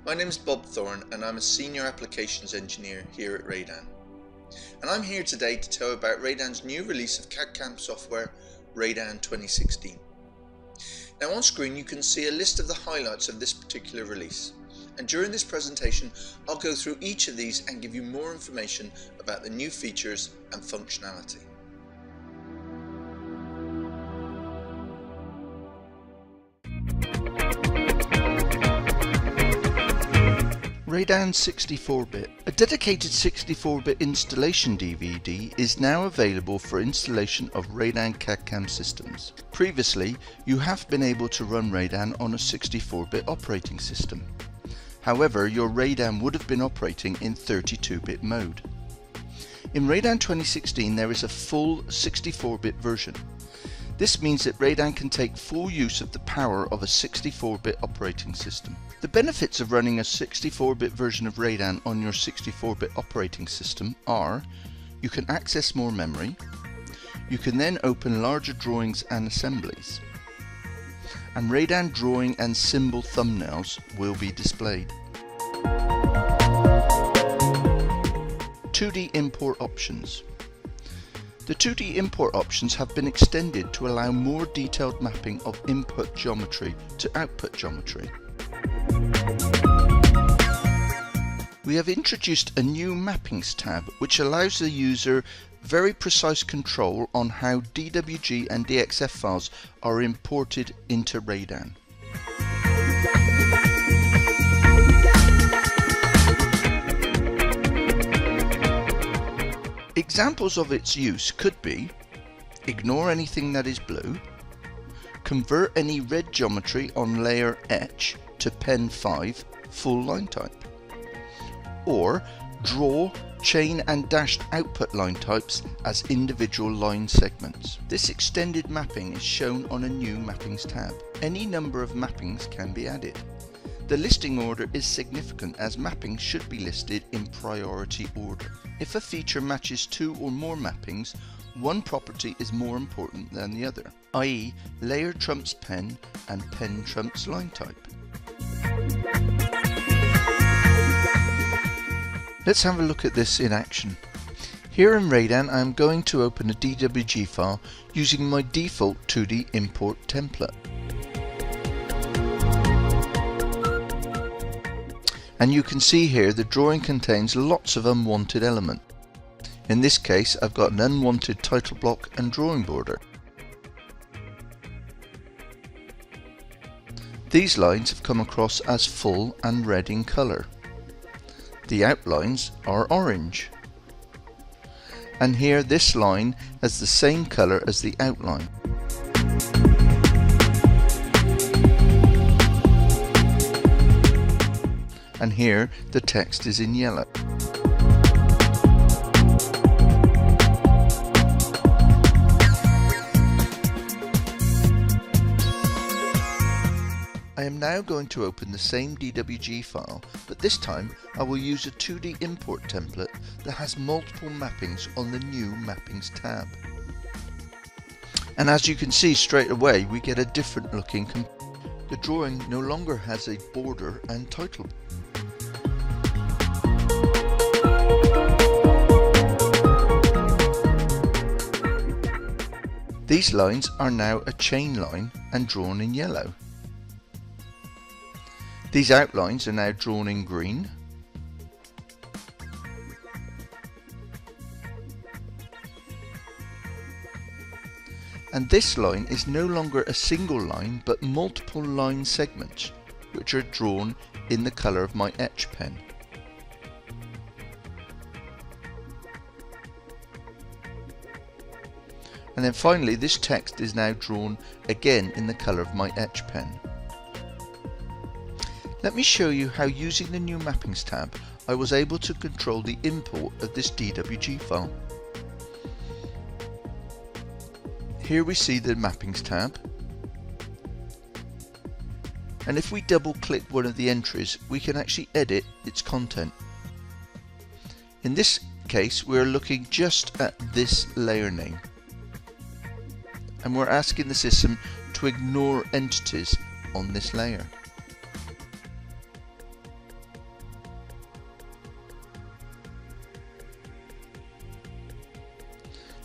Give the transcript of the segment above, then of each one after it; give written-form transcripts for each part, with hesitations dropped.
My name is Bob Thorne and I'm a Senior Applications Engineer here at Radan. And I'm here today to tell you about Radan's new release of CAD/CAM software, Radan 2016. Now on screen you can see a list of the highlights of this particular release. And during this presentation I'll go through each of these and give you more information about the new features and functionality. Radan 64-bit. A dedicated 64-bit installation DVD is now available for installation of Radan CAD/CAM systems. Previously, you have been able to run Radan on a 64-bit operating system. However, your Radan would have been operating in 32-bit mode. In Radan 2016 there is a full 64-bit version. This means that Radan can take full use of the power of a 64-bit operating system. The benefits of running a 64-bit version of Radan on your 64-bit operating system are: you can access more memory, you can then open larger drawings and assemblies, and Radan drawing and symbol thumbnails will be displayed. 2D import options. The 2D import options have been extended to allow more detailed mapping of input geometry to output geometry. We have introduced a new Mappings tab which allows the user very precise control on how DWG and DXF files are imported into Radan. Examples of its use could be: ignore anything that is blue, convert any red geometry on layer Etch to Pen 5 full line type, or draw, chain and dashed output line types as individual line segments. This extended mapping is shown on a new Mappings tab. Any number of mappings can be added. The listing order is significant as mappings should be listed in priority order. If a feature matches two or more mappings, one property is more important than the other, i.e. layer trumps pen and pen trumps line type. Let's have a look at this in action. Here in Radan I am going to open a DWG file using my default 2D import template. And you can see here the drawing contains lots of unwanted elements. In this case I've got an unwanted title block and drawing border. These lines have come across as full and red in colour. The outlines are orange. And here this line has the same colour as the outline. And here the text is in yellow. I am now going to open the same DWG file, but this time I will use a 2D import template that has multiple mappings on the new Mappings tab. And as you can see straight away we get a different looking the drawing no longer has a border and title. These lines are now a chain line and drawn in yellow. These outlines are now drawn in green. And this line is no longer a single line but multiple line segments which are drawn in the colour of my Etch pen. And then finally this text is now drawn again in the colour of my Etch pen. Let me show you how, using the new Mappings tab, I was able to control the import of this DWG file. Here we see the Mappings tab, and if we double click one of the entries we can actually edit its content. In this case we are looking just at this layer name, and we're asking the system to ignore entities on this layer.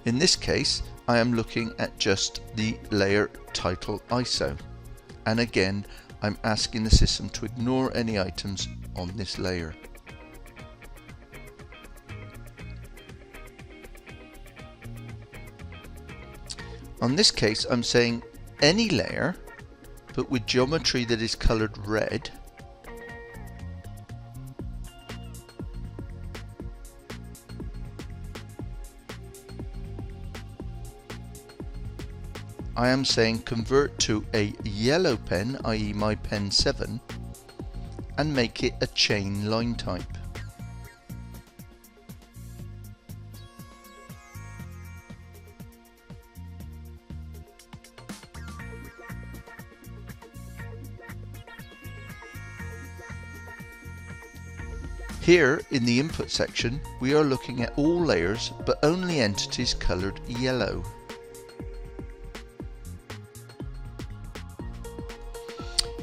In this case, I am looking at just the layer title ISO, and again I'm asking the system to ignore any items on this layer. On this case, I'm saying any layer, but with geometry that is colored red, I am saying convert to a yellow pen, i.e. my pen 7, and make it a chain line type. Here in the input section, we are looking at all layers but only entities colored yellow.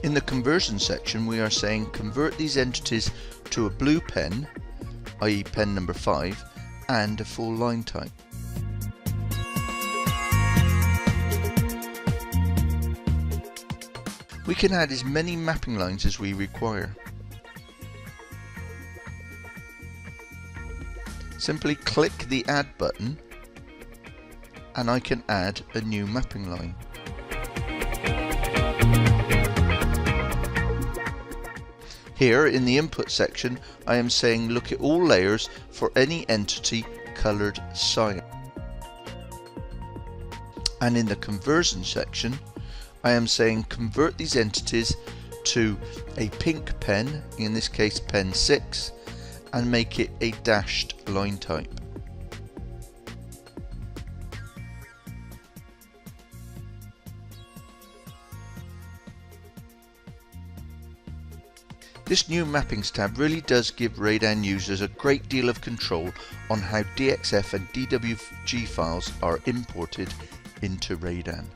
In the conversion section, we are saying convert these entities to a blue pen, i.e. pen number 5, and a full line type. We can add as many mapping lines as we require. Simply click the add button and I can add a new mapping line. Here in the input section, I am saying look at all layers for any entity colored cyan. And in the conversion section, I am saying convert these entities to a pink pen, in this case pen 6, and make it a dashed line type. This new Mappings tab really does give Radan users a great deal of control on how DXF and DWG files are imported into Radan.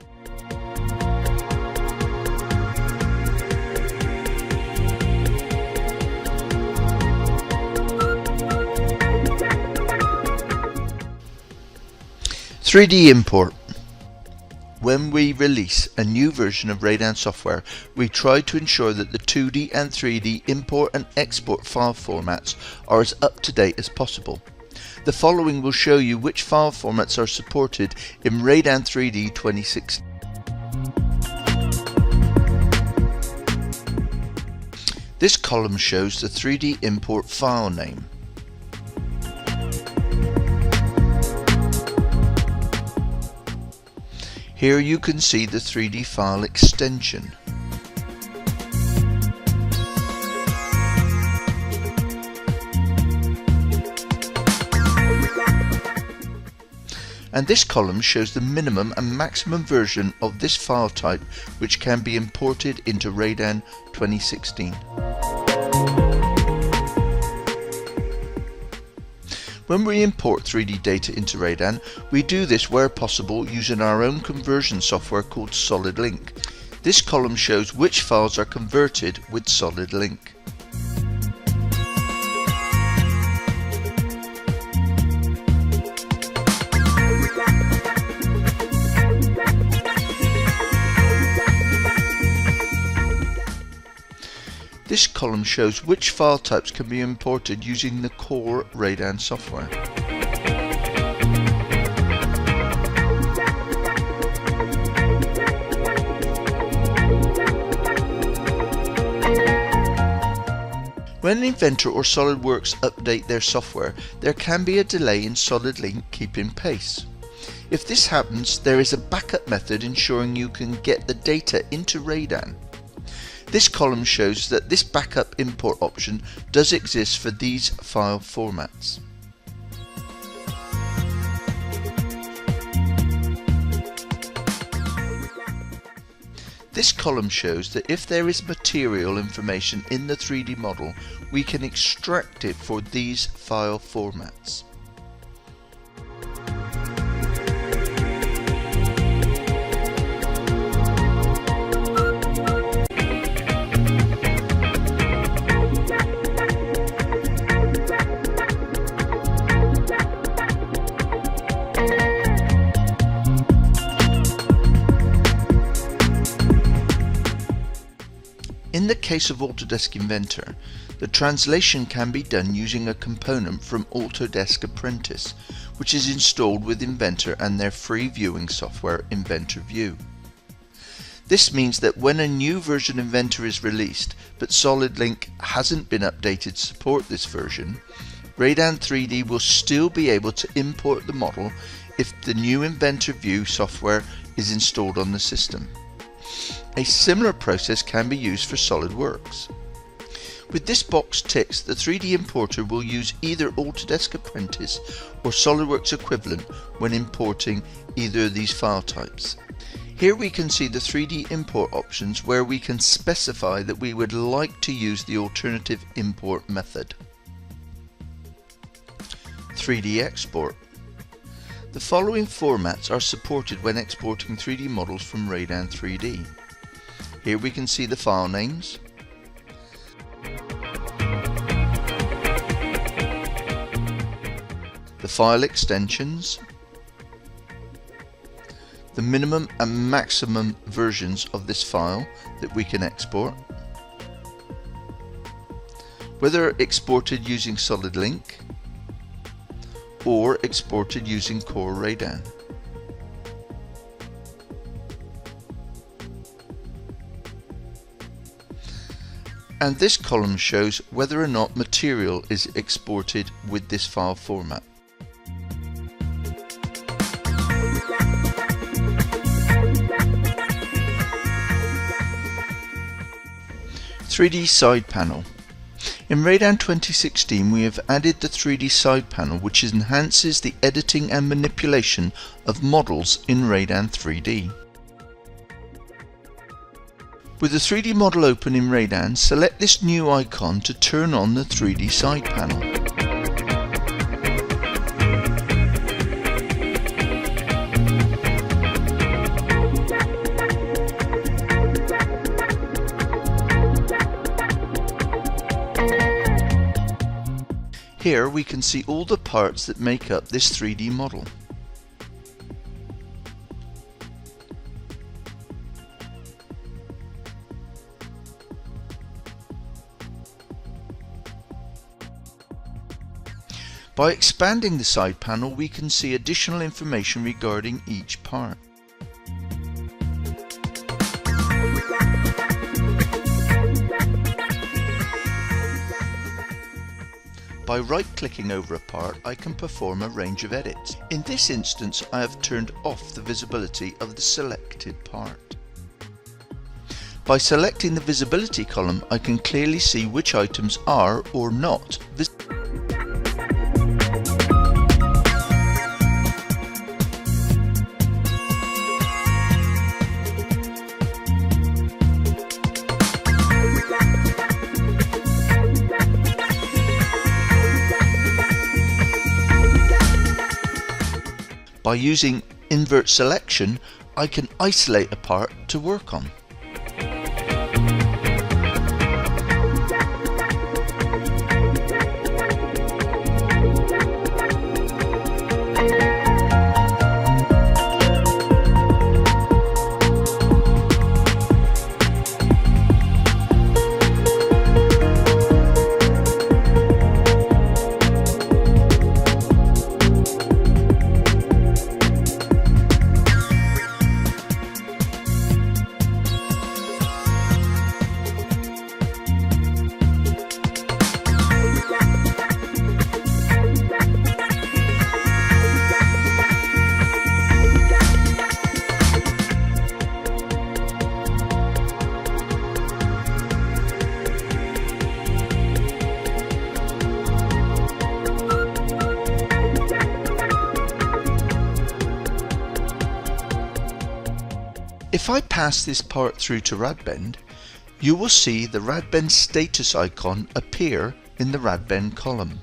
"3D import". When we release a new version of Radan software, we try to ensure that the 2D and 3D import and export file formats are as up to date as possible. The following will show you which file formats are supported in Radan 3D 2016. This column shows the 3D import file name. Here you can see the 3D file extension. And this column shows the minimum and maximum version of this file type which can be imported into Radan 2016. When we import 3D data into Radan, we do this where possible using our own conversion software called SolidLink. This column shows which files are converted with SolidLink. This column shows which file types can be imported using the core Radan software. When Inventor or SolidWorks update their software, there can be a delay in SolidLink keeping pace. If this happens, there is a backup method ensuring you can get the data into Radan. This column shows that this backup import option does exist for these file formats. This column shows that if there is material information in the 3D model, we can extract it for these file formats. the case of Autodesk Inventor, the translation can be done using a component from Autodesk Apprentice, which is installed with Inventor and their free viewing software Inventor View. This means that when a new version of Inventor is released, but SolidLink hasn't been updated to support this version, Radan 3D will still be able to import the model if the new Inventor View software is installed on the system. A similar process can be used for SolidWorks. With this box ticked, the 3D importer will use either Autodesk Apprentice or SolidWorks equivalent when importing either of these file types. Here we can see the 3D import options where we can specify that we would like to use the alternative import method. 3D export. The following formats are supported when exporting 3D models from Radan 3D. Here we can see the file names, the file extensions, the minimum and maximum versions of this file that we can export, whether exported using SolidLink or exported using Core Radan. And this column shows whether or not material is exported with this file format. "3D side panel." In Radan 2016 we have added the 3D side panel, which enhances the editing and manipulation of models in Radan 3D. With the 3D model open in Radan, select this new icon to turn on the 3D side panel. Here we can see all the parts that make up this 3D model. By expanding the side panel, we can see additional information regarding each part. By right-clicking over a part, I can perform a range of edits. In this instance, I have turned off the visibility of the selected part. By selecting the visibility column, I can clearly see which items are or not visible. By using invert selection, I can isolate a part to work on. If I pass this part through to Radbend, you will see the Radbend status icon appear in the Radbend column.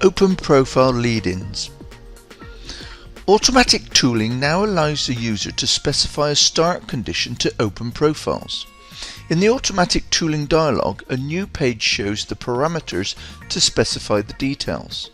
Open profile lead-ins. Automatic tooling now allows the user to specify a start condition to open profiles. In the automatic tooling dialog, a new page shows the parameters to specify the details.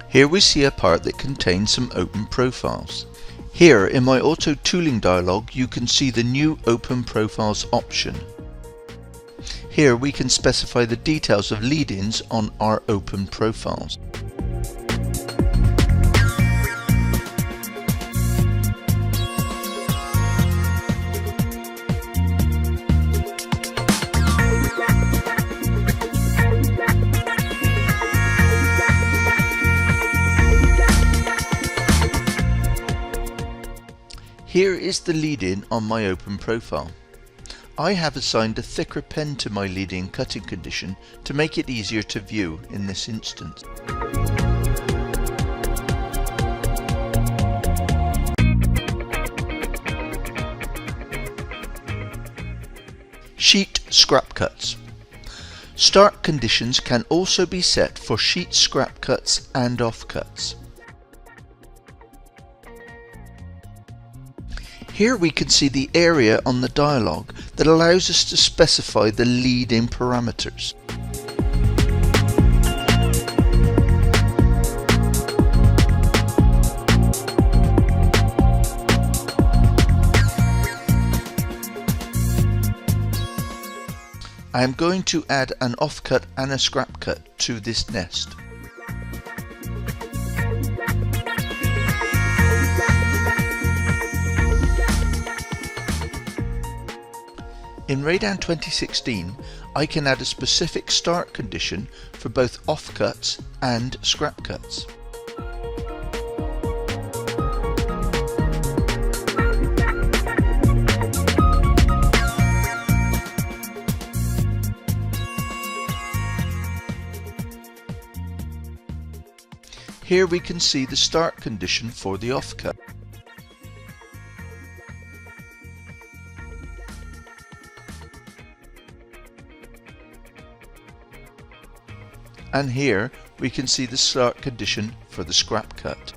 Here we see a part that contains some open profiles. Here in my Auto Tooling dialog you can see the new Open Profiles option. Here we can specify the details of lead-ins on our open profiles. Here is the lead-in on my open profile. I have assigned a thicker pen to my lead-in cutting condition to make it easier to view in this instance. Sheet scrap cuts. Start conditions can also be set for sheet scrap cuts and offcuts. Here we can see the area on the dialog that allows us to specify the lead-in parameters. I am going to add an offcut and a scrap cut to this nest. In Radan 2016, I can add a specific start condition for both offcuts and scrap cuts. Here we can see the start condition for the offcut. And here we can see the start condition for the scrap cut.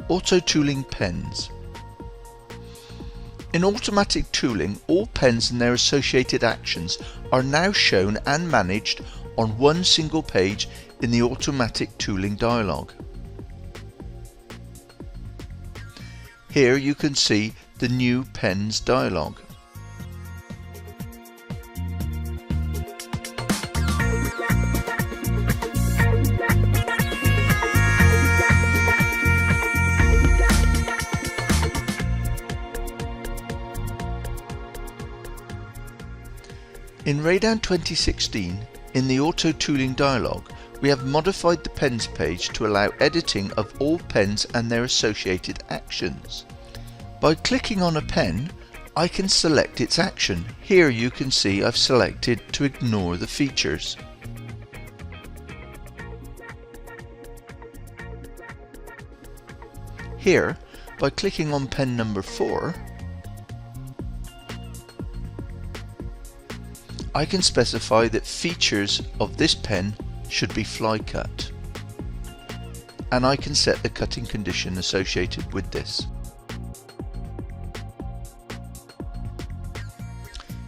Auto tooling pens. In automatic tooling, all pens and their associated actions are now shown and managed on one single page in the automatic tooling dialog. Here you can see the new pens dialog. In Radan 2016, in the Auto Tooling dialog, we have modified the pens page to allow editing of all pens and their associated actions. By clicking on a pen, I can select its action. Here you can see I've selected to ignore the features. Here, by clicking on pen number 4, I can specify that features of this pen should be fly cut, and I can set the cutting condition associated with this.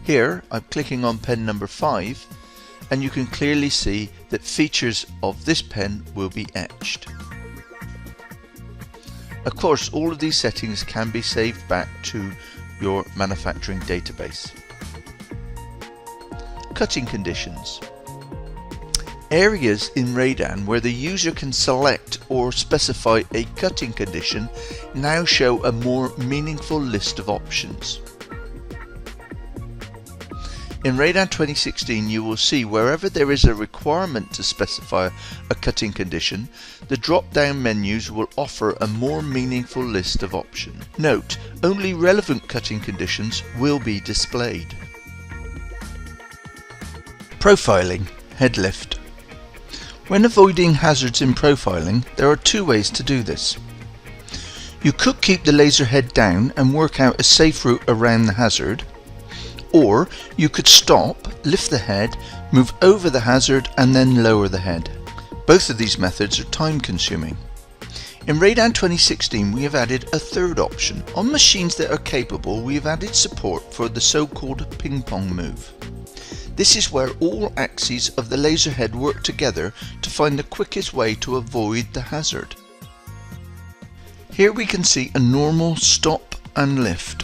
Here I'm clicking on pen number 5, and you can clearly see that features of this pen will be etched. Of course, all of these settings can be saved back to your manufacturing database. Cutting conditions. Areas in Radan where the user can select or specify a cutting condition now show a more meaningful list of options. In Radan 2016 you will see wherever there is a requirement to specify a cutting condition, the drop-down menus will offer a more meaningful list of options. Note, only relevant cutting conditions will be displayed. Profiling, head lift. When avoiding hazards in profiling, there are two ways to do this. You could keep the laser head down and work out a safe route around the hazard, or you could stop, lift the head, move over the hazard and then lower the head. Both of these methods are time consuming. In Radan 2016 we have added a third option. On machines that are capable we have added support for the so-called ping pong move. This is where all axes of the laser head work together to find the quickest way to avoid the hazard. Here we can see a normal stop and lift.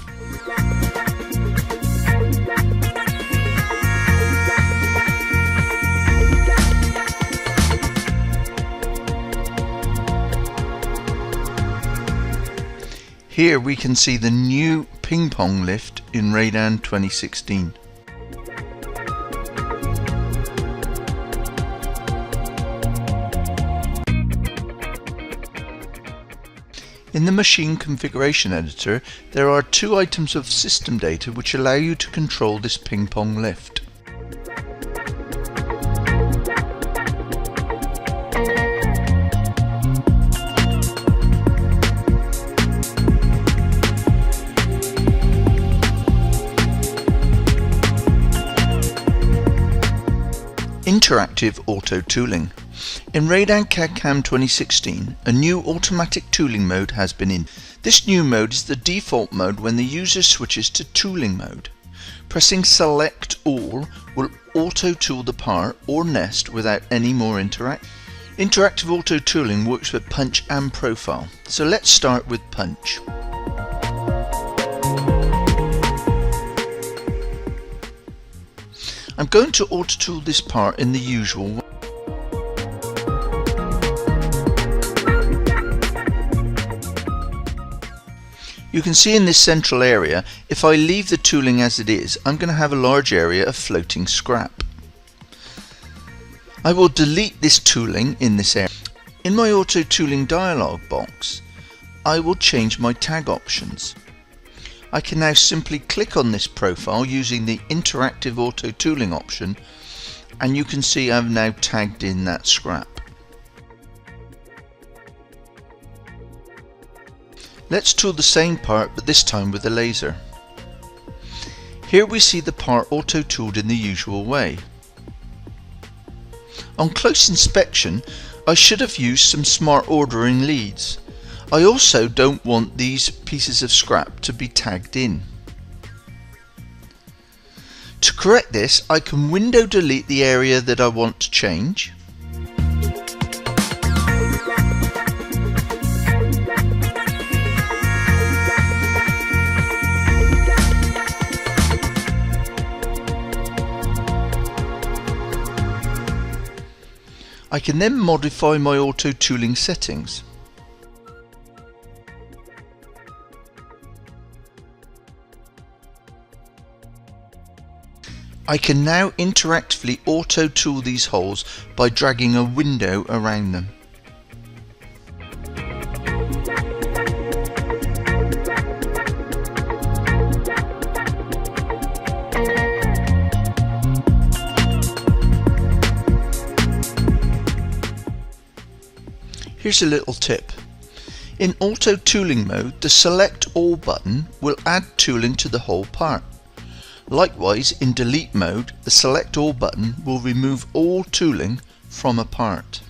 Here we can see the new ping pong lift in Radan 2016. In the machine configuration editor, there are two items of system data which allow you to control this ping pong lift. Interactive auto tooling. In Radan CAD 2016, a new automatic tooling mode has been in. This new mode is the default mode when the user switches to tooling mode. Pressing select all will auto tool the part or nest without any more interaction. Interactive auto tooling works with punch and profile. So let's start with punch. I'm going to auto tool this part in the usual way. You can see in this central area, if I leave the tooling as it is, I'm going to have a large area of floating scrap. I will delete this tooling in this area. In my auto tooling dialog box, I will change my tag options. I can now simply click on this profile using the interactive auto tooling option, and you can see I've now tagged in that scrap. Let's tool the same part, but this time with a laser. Here we see the part auto tooled in the usual way. On close inspection, I should have used some smart ordering leads. I also don't want these pieces of scrap to be tagged in. To correct this, I can window delete the area that I want to change. I can then modify my auto tooling settings. I can now interactively auto tool these holes by dragging a window around them. Here's a little tip. In auto tooling mode, the select all button will add tooling to the whole part. Likewise, in delete mode, the select all button will remove all tooling from a part.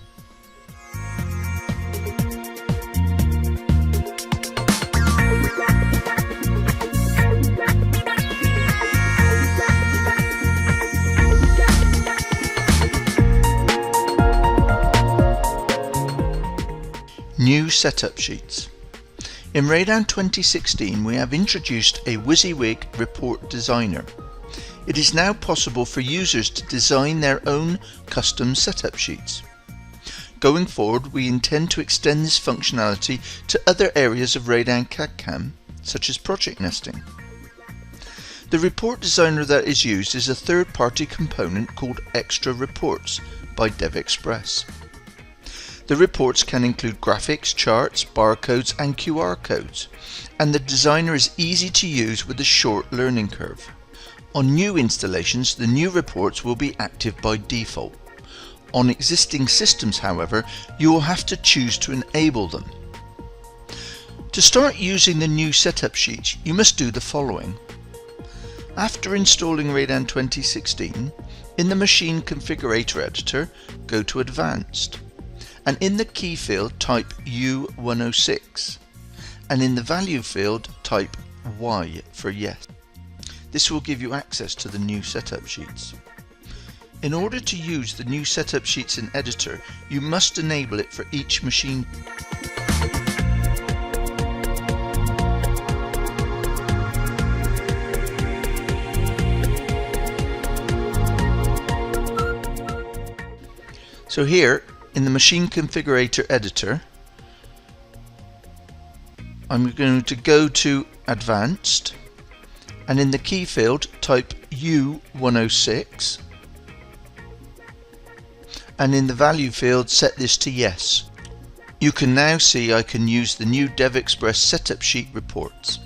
New setup sheets. In Radan 2016 we have introduced a WYSIWYG report designer. It is now possible for users to design their own custom setup sheets. Going forward, we intend to extend this functionality to other areas of Radan CAD, such as project nesting. The report designer that is used is a third-party component called Extra Reports by DevExpress. The reports can include graphics, charts, barcodes and QR codes, and the designer is easy to use with a short learning curve. On new installations, the new reports will be active by default. On existing systems, however, you will have to choose to enable them. To start using the new setup sheets, you must do the following. After installing Radan 2016, in the Machine Configurator Editor, go to Advanced, and in the Key field type U106, and in the Value field type Y for Yes. This will give you access to the new setup sheets. In order to use the new setup sheets in Editor, you must enable it for each machine. So here in the Machine Configurator Editor, I'm going to go to Advanced, and in the Key field type U106, and in the Value field set this to Yes. You can now see I can use the new DevExpress setup sheet reports.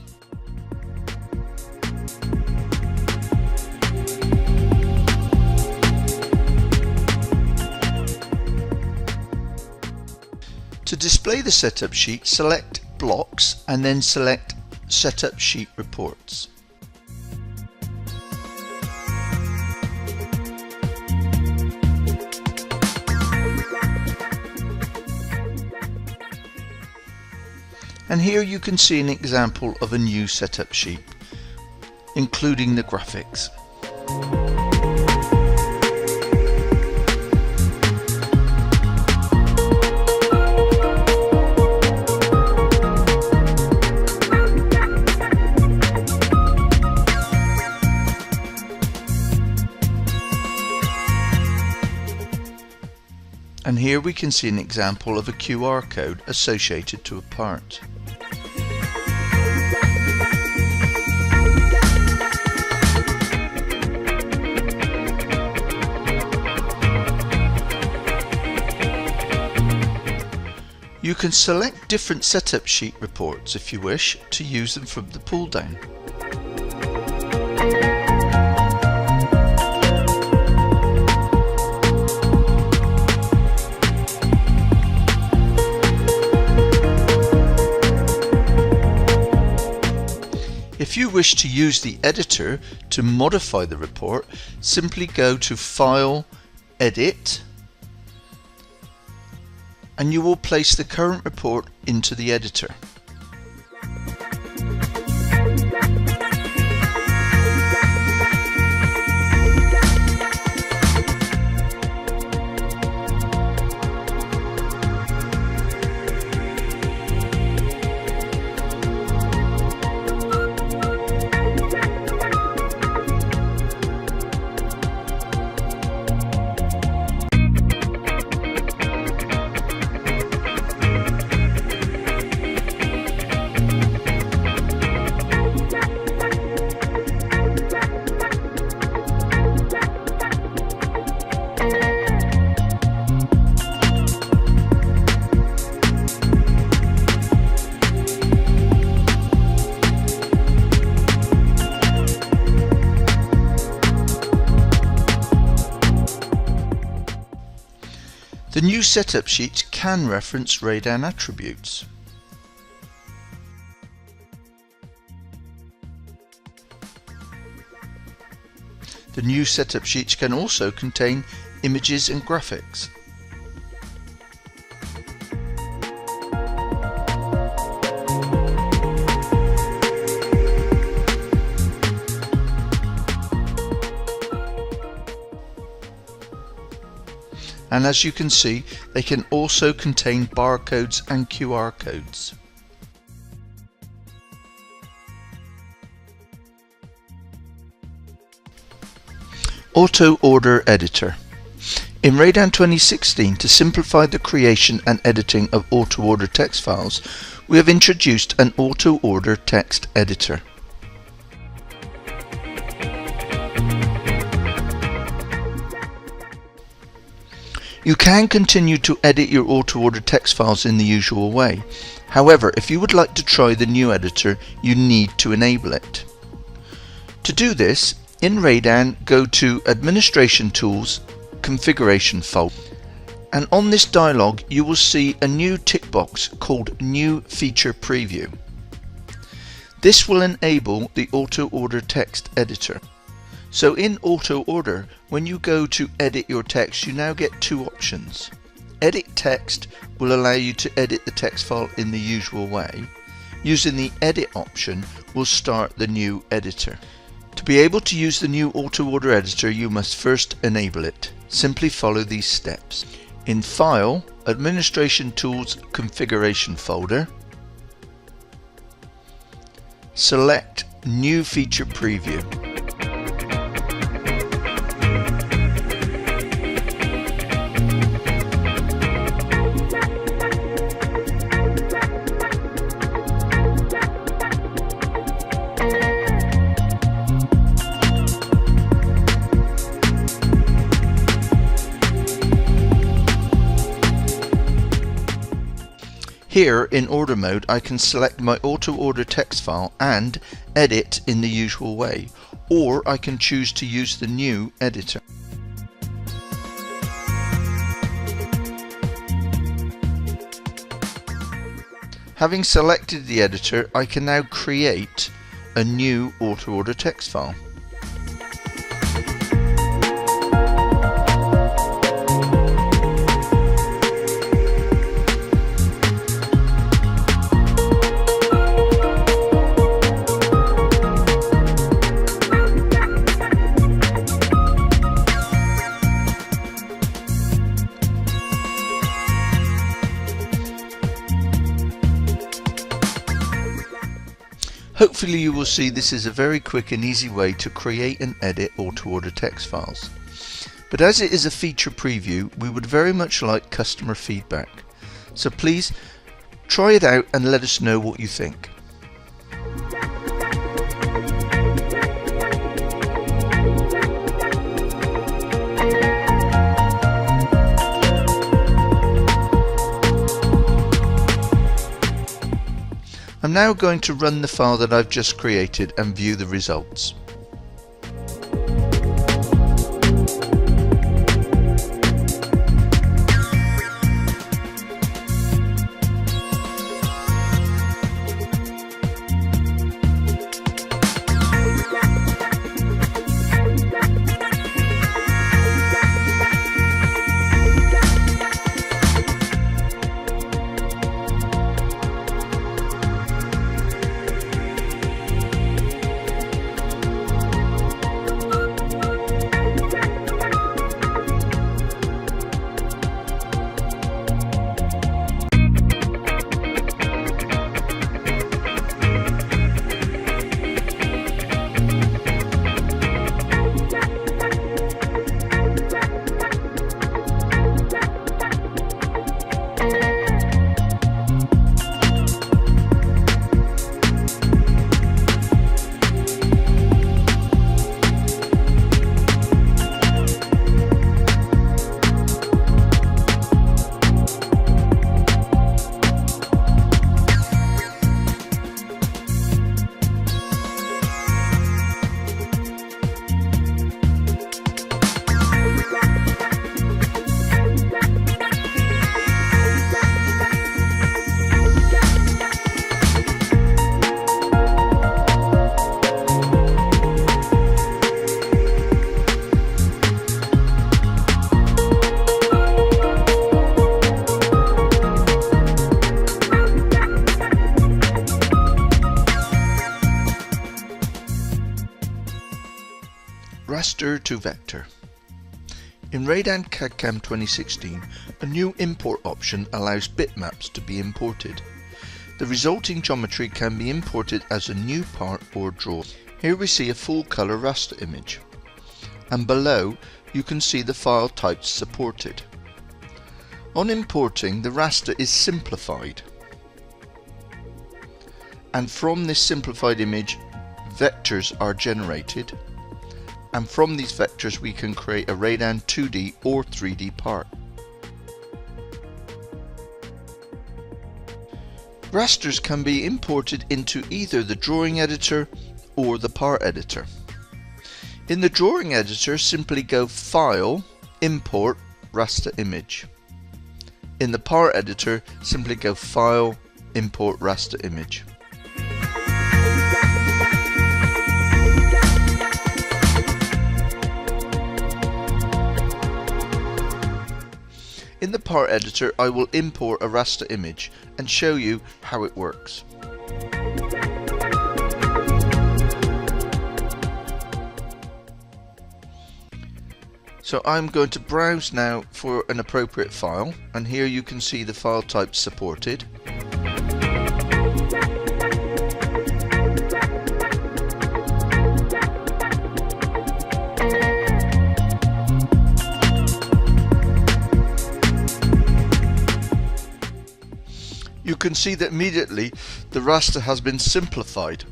To display the setup sheet, select Blocks and then select Setup Sheet Reports. And here you can see an example of a new setup sheet, including the graphics. And here we can see an example of a QR code associated to a part. You can select different setup sheet reports if you wish to use them from the pull down. If you wish to use the editor to modify the report, simply go to File, Edit, and you will place the current report into the editor. The new setup sheet can reference Radan attributes. The new setup sheets can also contain images and graphics. And as you can see, they can also contain barcodes and QR codes. Auto Order Editor. In Radan 2016, to simplify the creation and editing of auto order text files, we have introduced an auto order text editor. You can continue to edit your auto-order text files in the usual way. However, if you would like to try the new editor, you need to enable it. To do this, in Radan, go to Administration Tools, Configuration folder, and on this dialog you will see a new tick box called New Feature Preview. This will enable the auto-order text editor. So in auto order, when you go to edit your text, you now get two options. Edit text will allow you to edit the text file in the usual way. Using the edit option will start the new editor. To be able to use the new auto order editor, you must first enable it. Simply follow these steps. In File, Administration Tools, Configuration folder, select New Feature Preview. Here in order mode, I can select my auto order text file and edit in the usual way, or I can choose to use the new editor. Having selected the editor, I can now create a new auto order text file. Hopefully you will see this is a very quick and easy way to create and edit auto-order text files. But as it is a feature preview, we would very much like customer feedback. So please try it out and let us know what you think. I'm now going to run the file that I've just created and view the results. Raster to vector. In Radan CAD 2016, a new import option allows bitmaps to be imported. The resulting geometry can be imported as a new part or draw. Here we see a full color raster image, and below you can see the file types supported. On importing, the raster is simplified, and from this simplified image vectors are generated, and from these vectors we can create a Radan 2D or 3D part. Rasters can be imported into either the drawing editor or the part editor. In the drawing editor, simply go File, Import, Raster Image. In the part editor, simply go File, Import Raster Image. In the part editor, I will import a raster image and show you how it works. So I'm going to browse now for an appropriate file, and here you can see the file types supported. You can see that immediately the raster has been simplified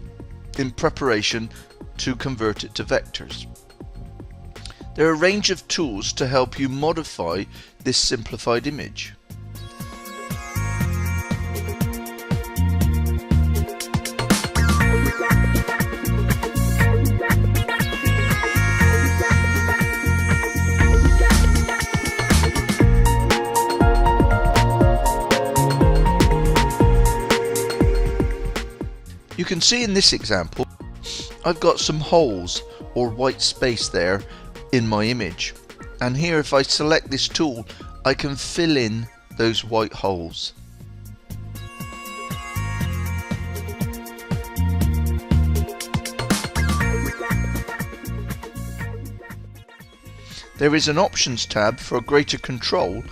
in preparation to convert it to vectors. There are a range of tools to help you modify this simplified image. You can see in this example, I've got some holes or white space there in my image, and here if I select this tool I can fill in those white holes. There is an options tab for greater control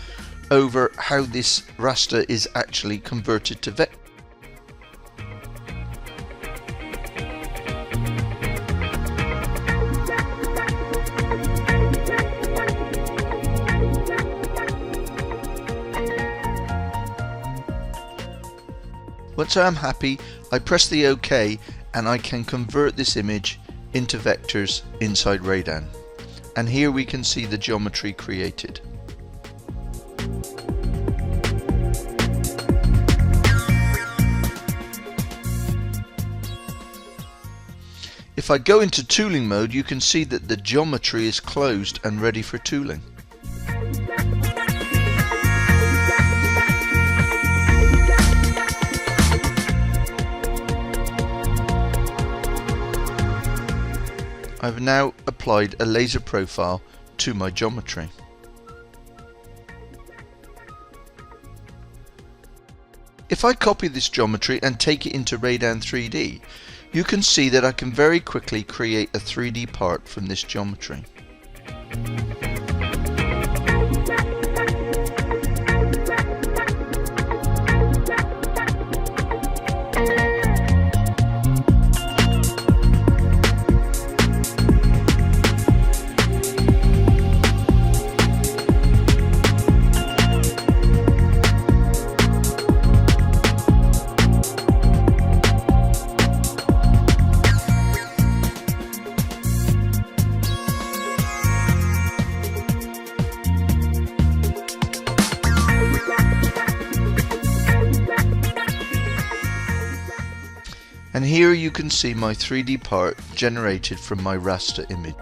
over how this raster is actually converted to vector. Once I am happy, I press the OK and I can convert this image into vectors inside Radan. And here we can see the geometry created. If I go into tooling mode, you can see that the geometry is closed and ready for tooling. I've now applied a laser profile to my geometry. If I copy this geometry and take it into Radan 3D, you can see that I can very quickly create a 3D part from this geometry. And here you can see my 3D part generated from my raster image.